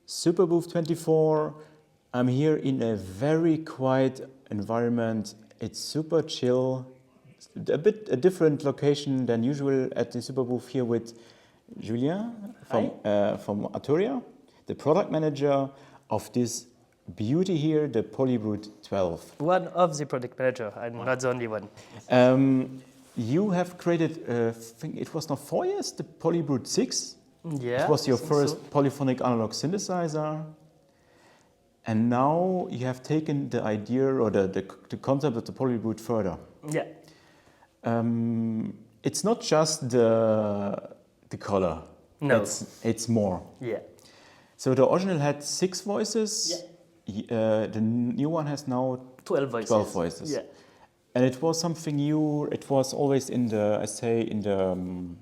Superbooth 24. I'm here in a very quiet environment. It's super chill. A different location than usual at the Superbooth here with Julien from Arturia, the product manager of this beauty here, the Polybrute 12. One of the product manager, I'm not the only one. You have created, I think it was now 4 years, the Polybrute 6. Yeah. It was your first polyphonic analog synthesizer. And now you have taken the idea or the concept of the Polybrute further. Yeah. It's not just the color. No. It's more. Yeah. So the original had 6 voices. Yeah. The new one has now 12 voices. 12 voices. Yeah. And it was something new. It was always in the, I say, in the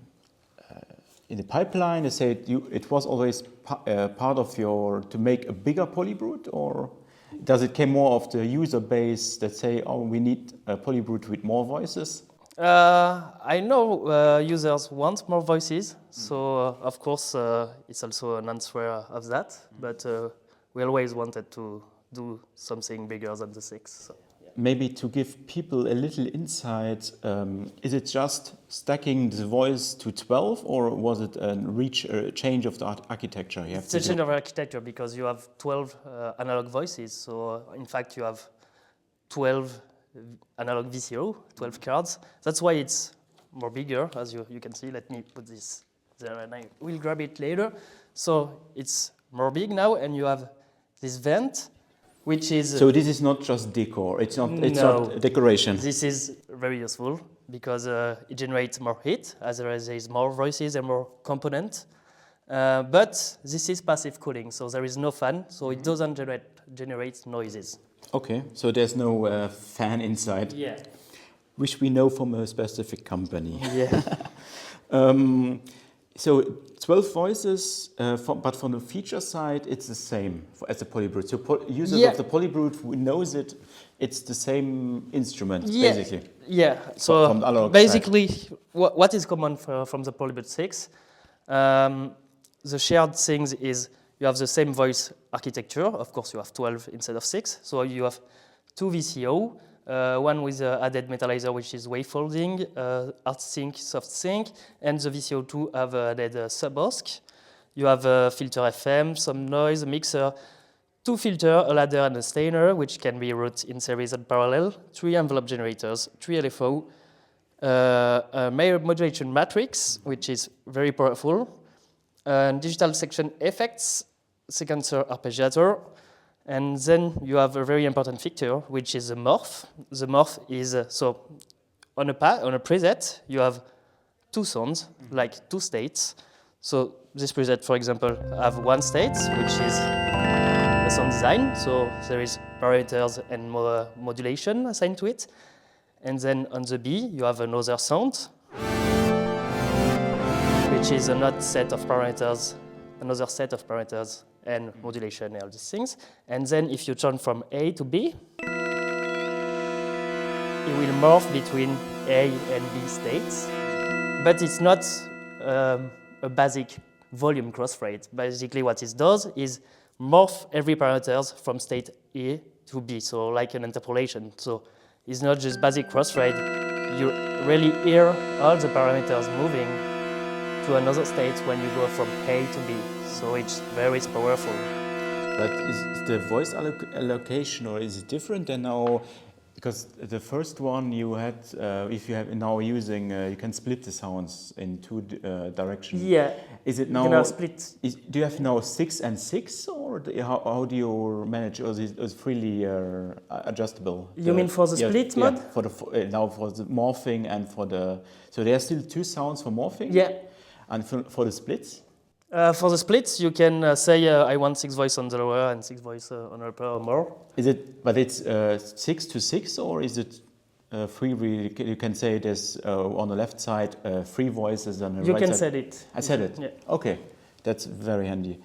pipeline. I say it was always part of your to make a bigger Polybrute, or does it came more of the user base that say, oh, we need a Polybrute with more voices? I know users want more voices, so of course it's also an answer of that. But we always wanted to do something bigger than the 6. So. Maybe to give people a little insight, is it just stacking the voice to 12, or was it a change of the architecture? It's a change of architecture because you have 12 analog voices. So in fact, you have 12 analog VCO, 12 cards. That's why it's more bigger, as you can see. Let me put this there, and I will grab it later. So it's more big now, and you have this vent, which is... So this is not just decor, it's not decoration. This is very useful because it generates more heat as there is more voices and more components. But this is passive cooling, so there is no fan, so it doesn't generate noises. Okay, so there's no fan inside. Yeah. Which we know from a specific company. Yeah. So 12 voices, but from the feature side, it's the same as the Polybrute. So users of the Polybrute who knows it, it's the same instrument, basically. Yeah, so from the analog basically what is common from the Polybrute 6, the shared things is you have the same voice architecture. Of course, you have 12 instead of 6. So you have 2 VCO, one with added metallizer, which is wave folding, hard sync, soft sync, and the VCO2 have added sub-OSC. You have a filter FM, some noise, a mixer, 2 filters, a ladder and a stainer, which can be routed in series and parallel, 3 envelope generators, 3 LFO, a modulation matrix, which is very powerful, digital section effects, sequencer arpeggiator, and then you have a very important feature, which is the morph. The morph is, so on a preset, you have 2 sounds, like 2 states. So this preset, for example, have 1 state, which is a sound design. So there is parameters and modulation assigned to it. And then on the B, you have another sound, which is another set of parameters and modulation and all these things. And then if you turn from A to B, it will morph between A and B states. But it's not a basic volume crossfade. Basically what it does is morph every parameters from state A to B, so like an interpolation. So it's not just basic crossfade. You really hear all the parameters moving to another state when you go from A to B. So it's very powerful. But is the voice allocation, or is it different than now? Because the first one you had, if you have now using, you can split the sounds in 2 directions. Yeah. Is it now? You can split. Do you have now 6 and 6, or how do you manage? Or is it freely adjustable? You mean for the split mode? Yeah, now for the morphing and for the. So there are still 2 sounds for morphing. Yeah. And for the splits. For the splits, you can say I want 6 voice on the lower and 6 voice on the upper or more. Is it? But it's 6 to 6, or is it free? You can say there's on the left side 3 voices and the you right can side. set it. I set it. Yeah. Okay, that's very handy.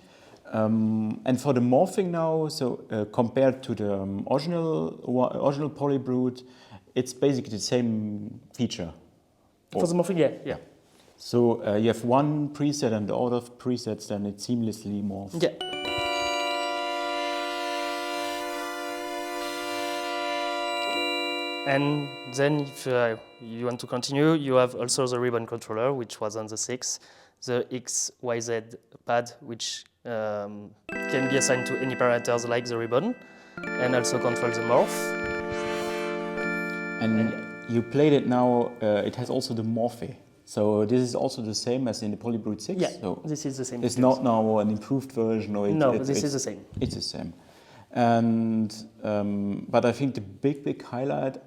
And for the morphing now, so compared to the original Polybrute, it's basically the same feature. For the morphing, yeah. So you have one preset and the other presets, then it seamlessly morphs. Yeah. And then if you want to continue, you have also the ribbon controller, which was on the 6, the XYZ pad, which can be assigned to any parameters like the ribbon, and also control the morph. And you played it now, it has also the morph. So this is also the same as in the Polybrute 6? Yeah, so this is the same. It's not now an improved version? Or this is the same. It's the same. And, but I think the big highlight,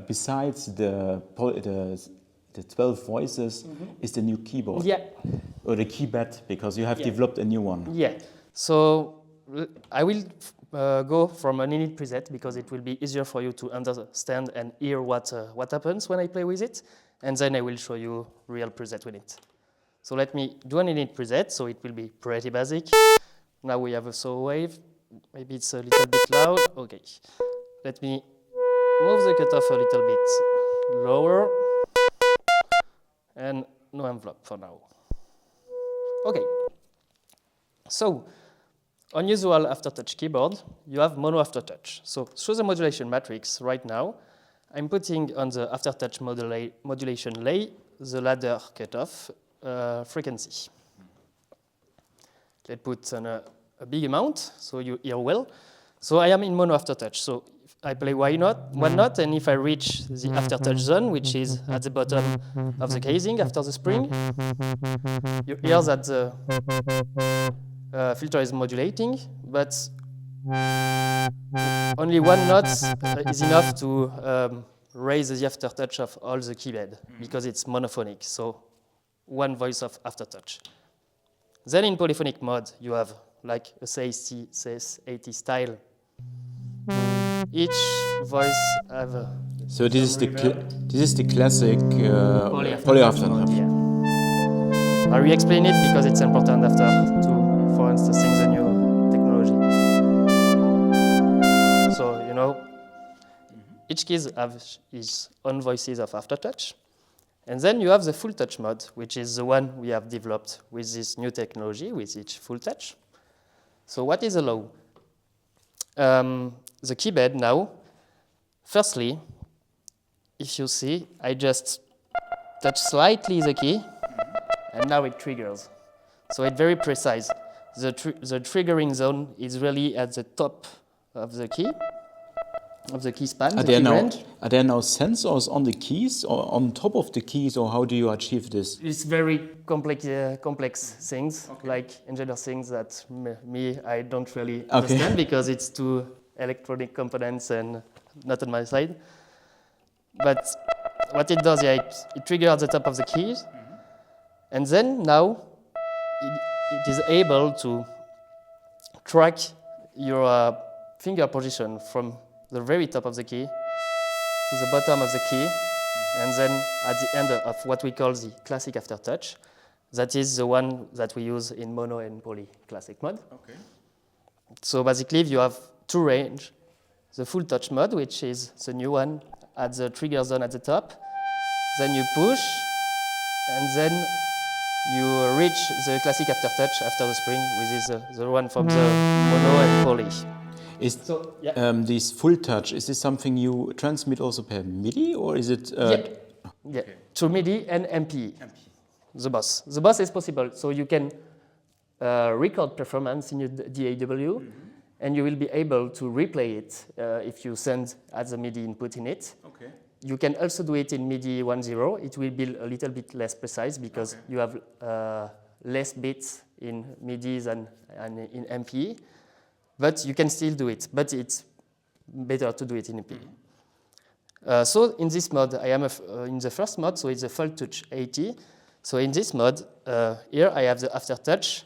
besides the 12 voices, is the new keyboard. Yeah. Or the keybed, because you have developed a new one. Yeah. So I will go from an init preset because it will be easier for you to understand and hear what happens when I play with it. And then I will show you real preset with it. So let me do an init preset, so it will be pretty basic. Now we have a saw wave. Maybe it's a little bit loud. Okay. Let me move the cutoff a little bit lower. And no envelope for now. Okay. So, on usual aftertouch keyboard, you have mono aftertouch. So, through the modulation matrix right now, I'm putting on the aftertouch modulation lay the ladder cutoff frequency. Let's put on a big amount so you hear well. So I am in mono aftertouch. So if I play one note, and if I reach the aftertouch zone, which is at the bottom of the casing after the spring, you hear that the filter is modulating, but only one note is enough to raise the aftertouch of all the keybed because it's monophonic, so one voice of aftertouch. Then in polyphonic mode, you have like a CS80 style. Each voice have a So this is the classic polyaftertouch. Yeah. I re-explain it because it's important after to, for instance, the new technology. So, you know, each keys have its own voices of aftertouch. And then you have the full touch mode, which is the one we have developed with this new technology, with each full touch. So what is allowed? The keybed now, firstly, if you see, I just touch slightly the key, and now it triggers. So it's very precise. The triggering zone is really at the top of the key span, the key range. Are there now sensors on the keys or on top of the keys, or how do you achieve this? It's very complex things, like engineer things that I don't really understand because it's too electronic components and not on my side. But what it does, it triggers at the top of the keys, and then now it is able to track your finger position from the very top of the key to the bottom of the key, and then at the end of what we call the classic aftertouch. That is the one that we use in mono and poly classic mode. Okay. So basically you have two range. The full touch mode, which is the new one at the trigger zone at the top. Then you push, and then you reach the classic aftertouch after the spring, which is the one from the mono and poly. Is this full touch, is this something you transmit also per MIDI, or is it? Yeah, to MIDI and MPE. The bus is possible, so you can record performance in your DAW, and you will be able to replay it if you send as a MIDI input in it. Okay. You can also do it in MIDI 1.0. It will be a little bit less precise because you have less bits in MIDI than in MPE. But you can still do it, but it's better to do it in MPE. So in this mode, I am in the first mode, so it's a Fulltouch 80. So in this mode, here I have the aftertouch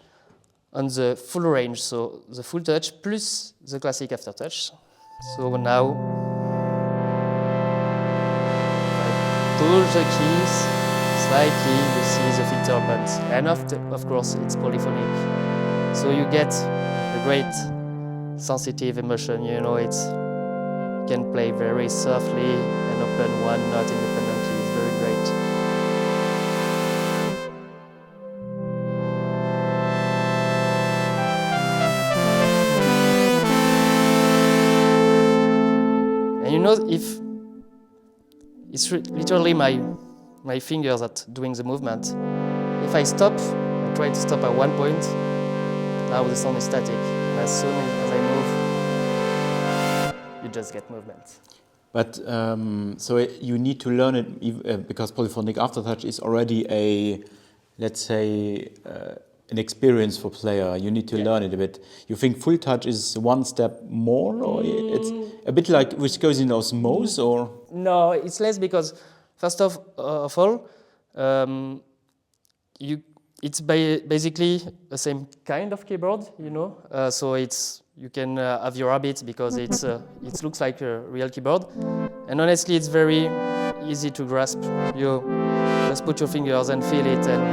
on the full range, so the full touch plus the classic aftertouch. So now I push the keys slightly, you see the filter buttons, and of course it's polyphonic. So you get a great sensitive emotion, you know, you can play very softly and open one note independently. It's very great. And you know, if it's literally my fingers that doing the movement. If I stop, I try to stop at one point, now the sound is static. And as soon as I move, you just get movement. But so you need to learn it because polyphonic aftertouch is already a, let's say, an experience for player. You need to learn it a bit. You think Fulltouch is one step more, or it's a bit like which goes in osmosis, or? No, it's less because first of all, it's basically the same kind of keyboard, you know. So you can have your habits because it looks like a real keyboard, and honestly, it's very easy to grasp. You just put your fingers and feel it, and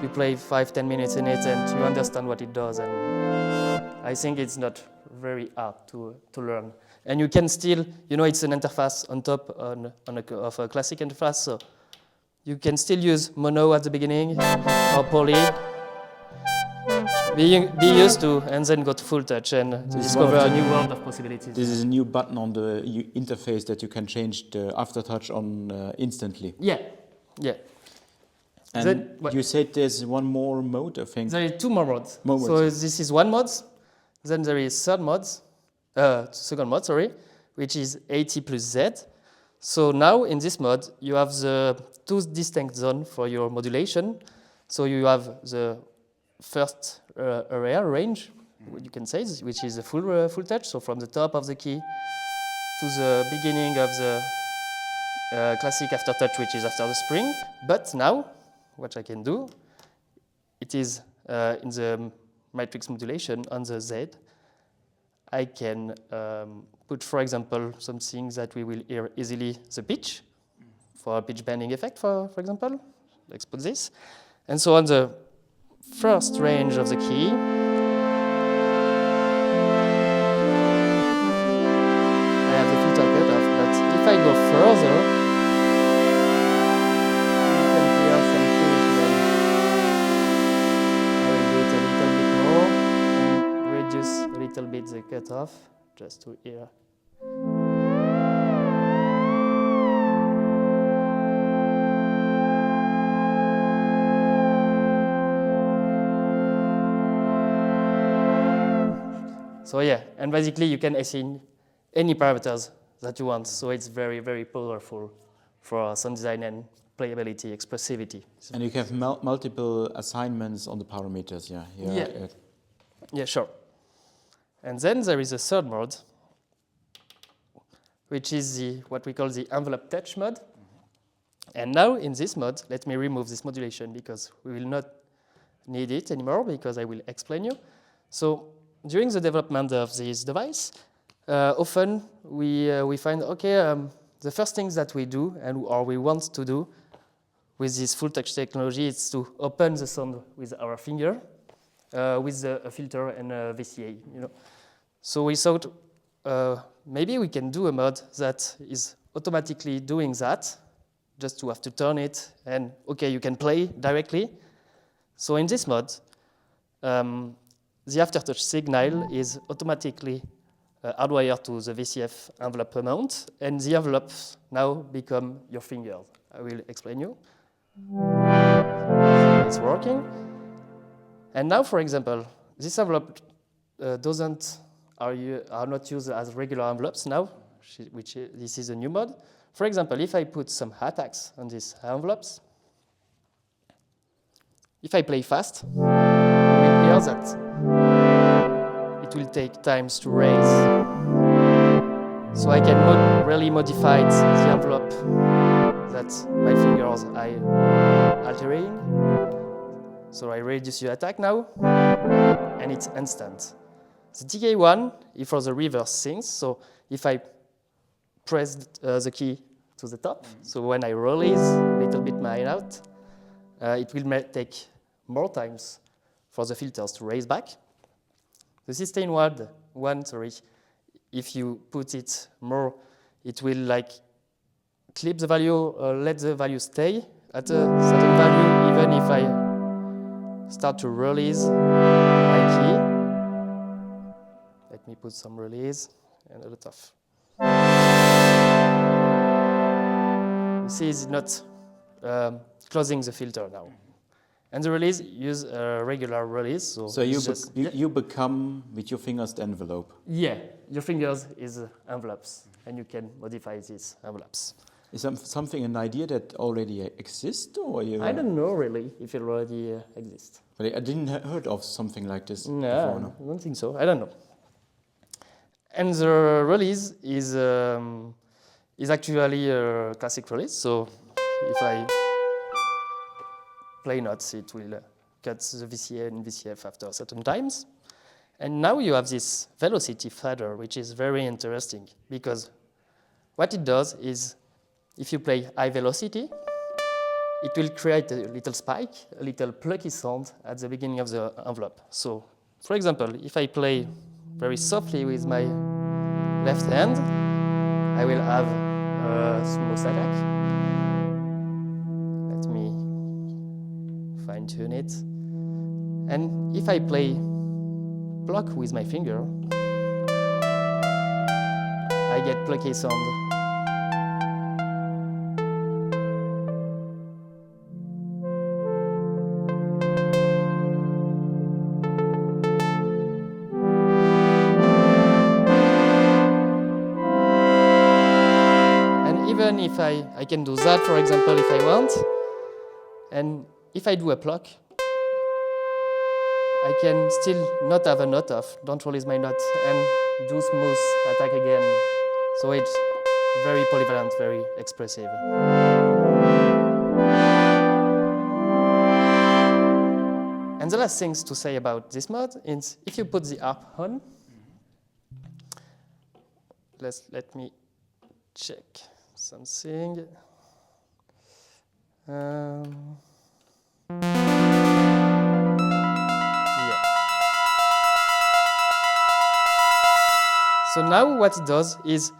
you play 5-10 minutes in it, and you understand what it does. And I think it's not very hard to learn. And you can still, you know, it's an interface on top of a classic interface, so you can still use mono at the beginning or poly. Be used to, and then go to Fulltouch and discover a new world of possibilities. This is a new button on the interface that you can change the aftertouch on instantly. Yeah. And you said there's one more mode, I think. There are two more modes. So this is one mode. Then there is second mode, which is 80 plus Z. So now in this mode, you have the two distinct zones for your modulation. So you have the first area range, you can say, which is a full touch. So from the top of the key to the beginning of the classic aftertouch, which is after the spring. But now, what I can do, it is in the matrix modulation on the Z. I can put, for example, something that we will hear easily, the pitch, for a pitch bending effect, for example. Let's put this. And so on the first range of the key, I have the filter cut off, but if I go further, you can hear some pitch, then I will do it a little bit more and reduce a little bit the cutoff just to hear. So yeah, and basically you can assign any parameters that you want. So it's very, very powerful for sound design and playability, expressivity. And you have multiple assignments on the parameters, Yeah, sure. And then there is a third mode, which is what we call the envelope touch mode. And now in this mode, let me remove this modulation because we will not need it anymore because I will explain you. So during the development of this device, often we find, okay, the first things that we do or we want to do with this Fulltouch technology is to open the sound with our finger, with a filter and a VCA, you know. So we thought maybe we can do a mode that is automatically doing that, just to have to turn it, and okay, you can play directly. So in this mode, the aftertouch signal is automatically hardwired to the VCF envelope amount, and the envelopes now become your fingers. I will explain you. It's working. And now, for example, this envelope are not used as regular envelopes now, this is a new mode. For example, if I put some attacks on these envelopes, if I play fast, you will hear that it will take times to raise. So I can really modify the envelope that my fingers are altering. So I reduce the attack now, and it's instant. The DK1 is for the reverse things. So if I press the key to the top, so when I release a little bit my out, it will take more times for the filters to raise back. The sustain one, if you put it more, it will like clip the value, let the value stay at a certain value, even if I start to release my key. Let me put some release and a lot of. you see it's not closing the filter now. And the release use a regular release. So you become with your fingers the envelope. Yeah, your fingers is envelopes, and you can modify these envelopes. Is something an idea that already exists, or you? I don't know really if it already exists. But I didn't heard of something like this No, before. No, I don't think so. I don't know. And the release is actually a classic release. So if I play notes, it will cut the VCA and VCF after certain times. And now you have this velocity fader, which is very interesting because what it does is if you play high velocity, it will create a little spike, a little plucky sound at the beginning of the envelope. So, for example, if I play very softly with my left hand, I will have a smooth attack. Let me fine-tune it. And if I play block with my finger, I get plucky sound. Even if I can do that, for example, if I want, and if I do a pluck, I can still not have a note off, don't release my note, and do smooth attack again. So it's very polyvalent, very expressive. And the last things to say about this mode is if you put the harp on, let me check something. Yeah. So now what it does is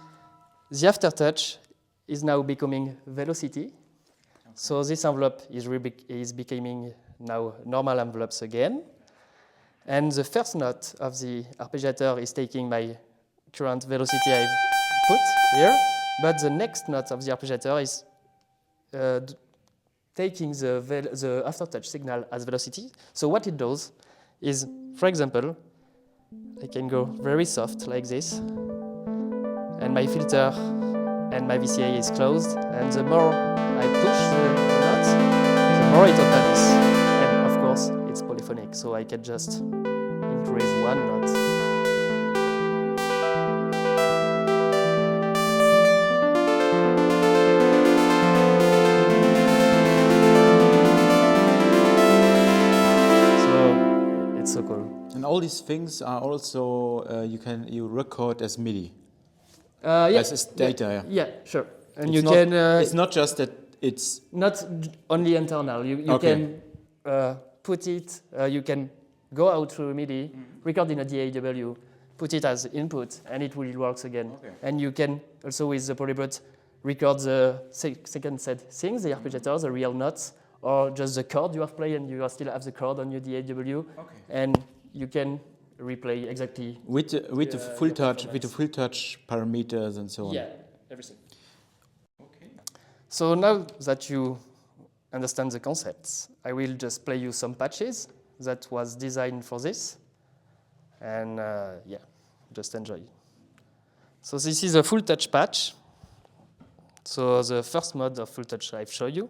the aftertouch is now becoming velocity. Okay. So this envelope is becoming now normal envelopes again. And the first note of the arpeggiator is taking my current velocity I've put here. But the next note of the arpeggiator is taking the aftertouch signal as velocity. So what it does is, for example, I can go very soft like this, and my filter and my VCA is closed, and the more I push the note, the more it opens. And of course, it's polyphonic, so I can just increase one note. So cool. And all these things are also you record as MIDI. Yeah. As data. Yeah, sure. And it's can. It's not just that it's not only internal. You can put it. You can go out through MIDI, record in a DAW, put it as input, and it will work again. Okay. And you can also with the Polybrute record the second set things, the arpeggiator, the real notes, or just the chord you have played and you still have the chord on your DAW, and you can replay exactly with the Fulltouch parameters and so on. Yeah, everything. Okay. So now that you understand the concepts, I will just play you some patches that was designed for this, and yeah, just enjoy. So this is a Fulltouch patch. So the first mode of Fulltouch I've shown you.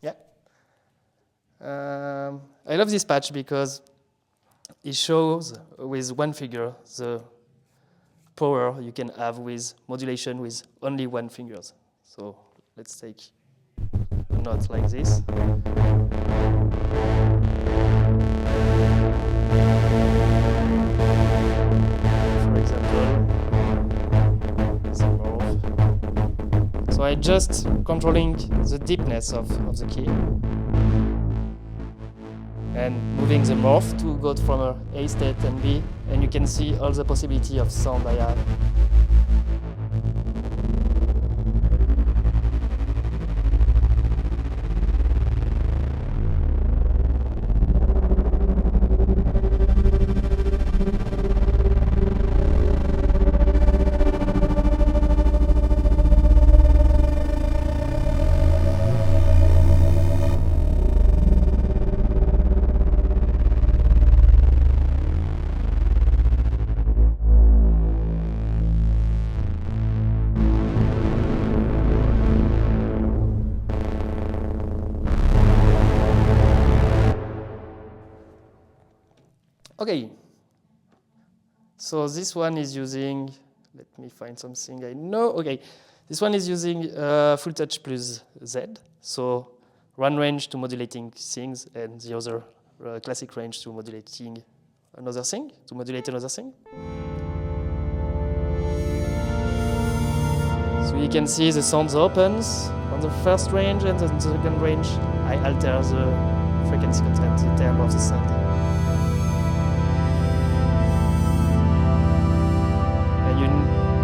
Yeah. I love this patch because it shows with one finger the power you can have with modulation with only one finger. So let's take a note like this. I just controlling the deepness of the key and moving the morph to go from A state and B, and you can see all the possibility of sound I have. Okay, so this one is using, let me find something I know. Okay, this one is using Fulltouch plus Z. So one range to modulating things and the other classic range to modulating another thing, to modulate another thing. So you can see the sounds opens on the first range, and on the second range I alter the frequency content in terms of the sound.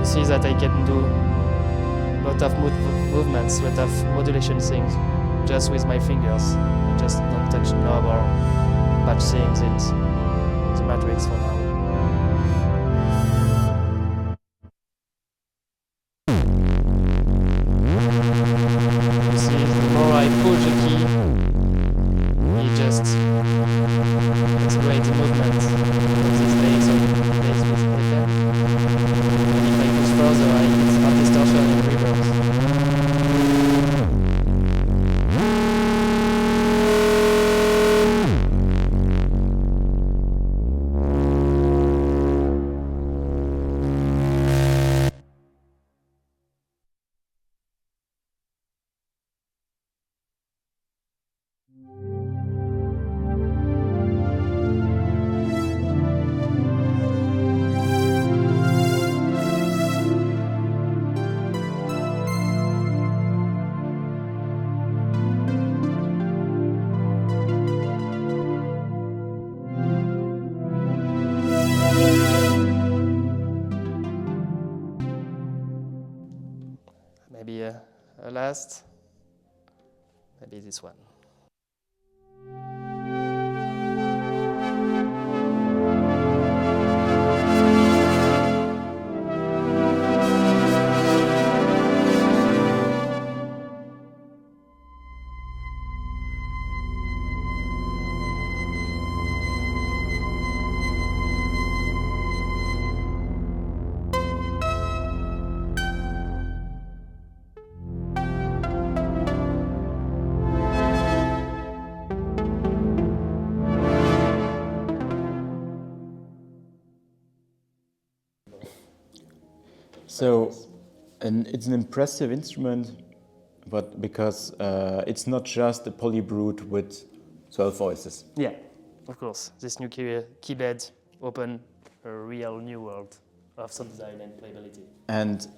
You see that I can do a lot of movements, a lot of modulation things just with my fingers. I just don't touch the knob or patch things in the matrix for now. You see, the more I push the key, it just accelerates the movement of this bass with FM. If I push further, I get some distortion and reverb. Maybe a last, maybe this one. So, and it's an impressive instrument, but because it's not just a Polybrute with 12 voices. Yeah, of course. This new keybed open a real new world of sound design and playability. And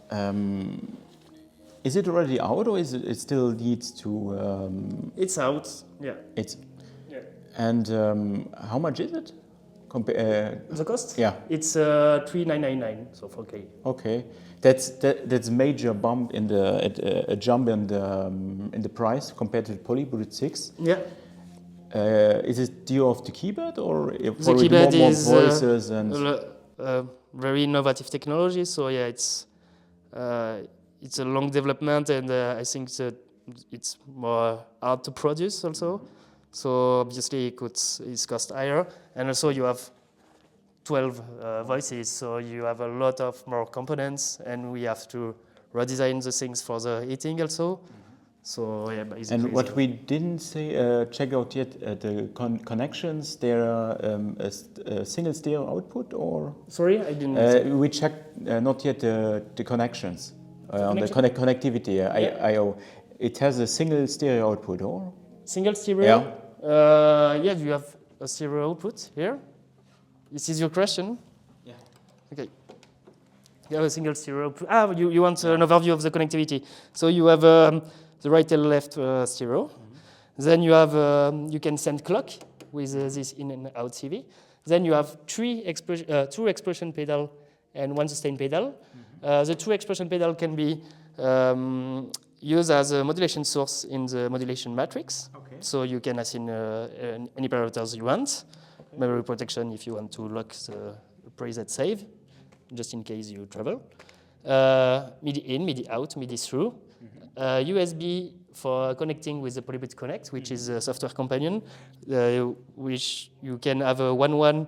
is it already out, or is it still needs to? It's out. Yeah. It's. Yeah. And how much is it? The cost? Yeah. It's $3,999, so 4K. Okay, that's major bump in the a jump in the price compared to the Polybrute 6. Yeah. Is it due of the keybed, or The keybed more is voices and very innovative technology. So yeah, it's a long development, and I think it's more hard to produce also. So obviously it's cost higher, and also you have 12 voices, so you have a lot of more components, and we have to redesign the things for the heating also. So yeah, basically. And what we didn't say, check out yet, the connections. There are a single stereo output, or sorry, I didn't. We checked not yet the connections on the connectivity I/O. It has a single stereo output, or single stereo. Yeah. Yeah, you have a stereo output here. This is your question? Yeah. Okay. You have a single stereo. You want an overview of the connectivity. So you have the right and left stereo. Then you have you can send clock with this in and out CV. Then you have two expression pedal and one sustain pedal. The two expression pedal can be used as a modulation source in the modulation matrix. Okay. So you can assign any parameters you want. Okay. Memory protection if you want to lock the preset save, just in case you travel. MIDI in, MIDI out, MIDI through. USB for connecting with the Polybrute Connect, which is a software companion, which you can have a 1-1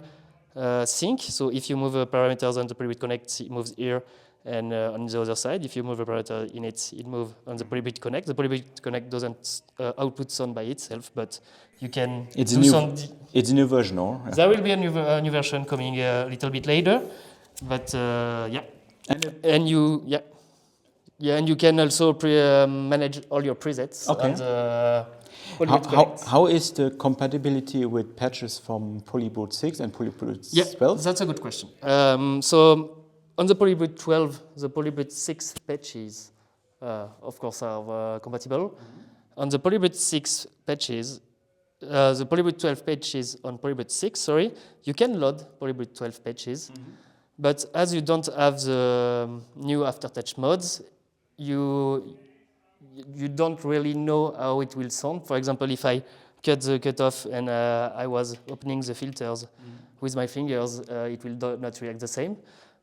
sync. So if you move parameters on the Polybrute Connect, it moves here, and on the other side, if you move a parameter in it, it moves on the Polybrute Connect. The Polybrute Connect doesn't output sound by itself, but you can do sound. It's a new version, or? There will be a new version coming a little bit later, but yeah. And you can also manage all your presets on the Polybrute Connect. How is the compatibility with patches from Polybrute 6 and Polybrute 12? That's a good question. So on the Polybrute 12, the Polybrute 6 patches, of course, are compatible. On the Polybrute 6 patches, the Polybrute 12 patches on Polybrute 6, you can load Polybrute 12 patches, but as you don't have the new aftertouch modes, you don't really know how it will sound. For example, if I cut the cutoff and I was opening the filters with my fingers, it will not react the same.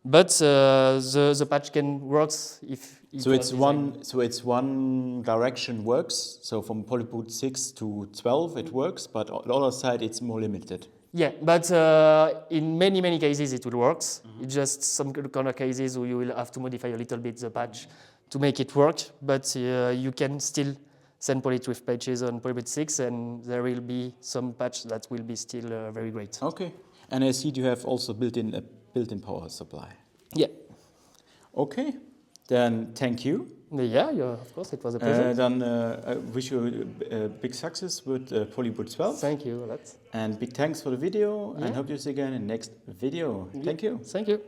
But the patch can work if it's one direction works. So from Polybrute 6 to 12 it works, but on the other side it's more limited. Yeah, but in many cases it will work. It's just some kind of cases where you will have to modify a little bit the patch to make it work, but you can still send Polybrute patches on Polybrute 6, and there will be some patch that will be still very great. Okay, and I see you have also built-in power supply. Yeah. Okay, then thank you. Yeah, of course, it was a pleasure. Then I wish you a big success with Polybrute 12. Thank you a lot. And big thanks for the video, and hope you see you again in the next video. Thank you. Thank you.